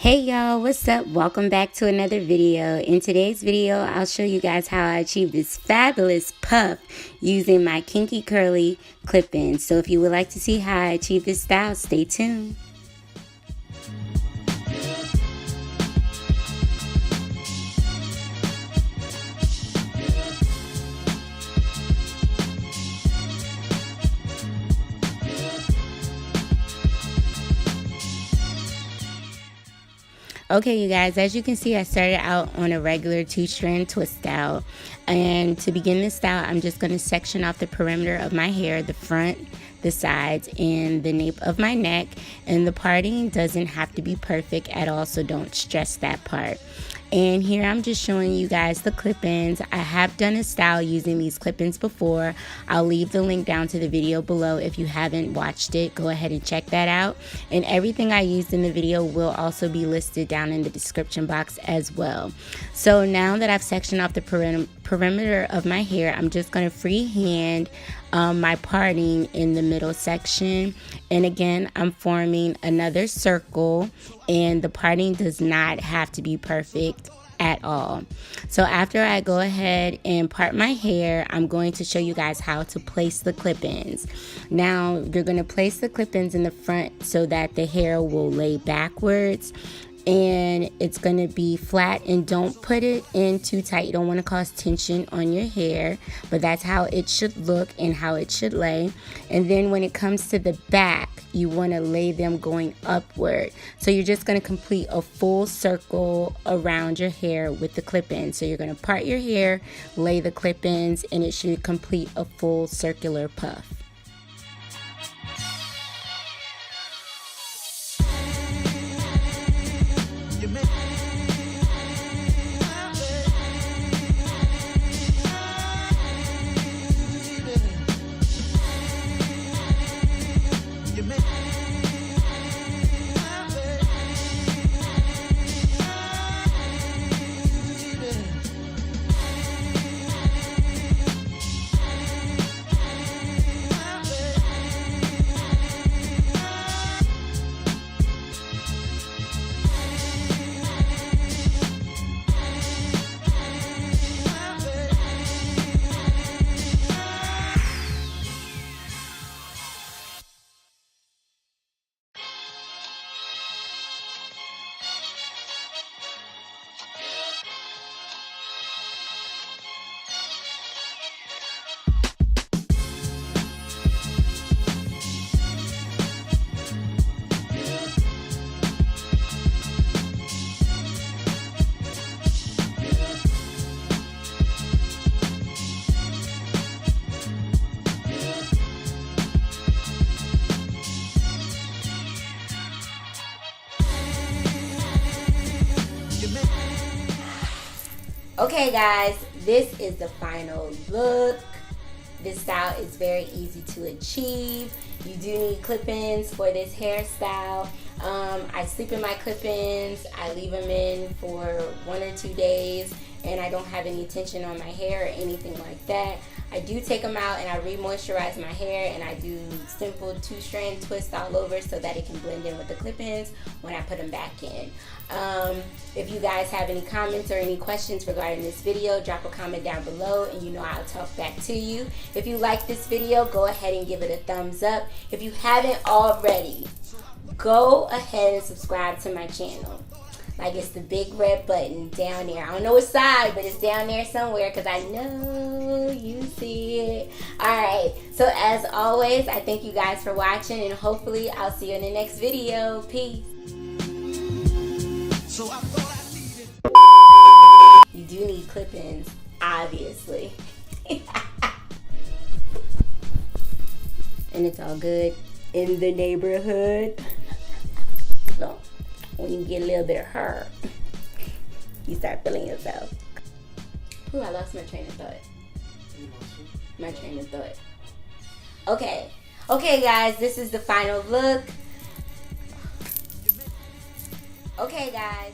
Hey y'all, what's up? Welcome back to another video. In today's video, I'll show you guys how I achieved this fabulous puff using my Kinky curly clip-ins. So if you would like to see how I achieved this style, stay tuned. Okay, you guys, as you can see, I started out on a regular 2-strand twist style. And to begin this style, I'm just going to section off the perimeter of my hair, the front, the sides, and the nape of my neck. And the parting doesn't have to be perfect at all, so don't stress that part. And here I'm just showing you guys the clip-ins. I have done a style using these clip-ins before. I'll leave the link down to the video below. If you haven't watched it, go ahead and check that out. And everything I used in the video will also be listed down in the description box as well. So now that I've sectioned off the perimeter of my hair, I'm just going to freehand my parting in the middle section. And again, I'm forming another circle, and the parting does not have to be perfect at all. So after I go ahead and part my hair, I'm going to show you guys how to place the clip-ins. Now you're going to place the clip-ins in the front so that the hair will lay backwards and it's going to be flat, and don't put it in too tight. You don't want to cause tension on your hair, but that's how it should look and how it should lay. And then when it comes to the back, you want to lay them going upward. So you're just going to complete a full circle around your hair with the clip-ins. So you're going to part your hair, lay the clip-ins, and it should complete a full circular puff. Okay guys, this is the final look. This style is very easy to achieve. You do need clip-ins for this hairstyle. I sleep in my clip-ins. I leave them in for 1 or 2 days, and I don't have any tension on my hair or anything like that. I do take them out and I re-moisturize my hair, and I do simple 2-strand twist all over so that it can blend in with the clip-ins when I put them back in. If you guys have any comments or any questions regarding this video, drop a comment down below and you know I'll talk back to you. If you like this video, go ahead and give it a thumbs up. If you haven't already, go ahead and subscribe to my channel. Like, it's the big red button down there. I don't know which side, but it's down there somewhere because I know you see it. Alright, so as always, I thank you guys for watching, and hopefully I'll see you in the next video. Peace. So I thought I needed. You do need clip-ins, obviously. And it's all good in the neighborhood. No. When you get a little bit of hair, you start feeling yourself. Ooh, I lost my train of thought. My train of thought. Okay. Okay, guys, this is the final look. Okay, guys.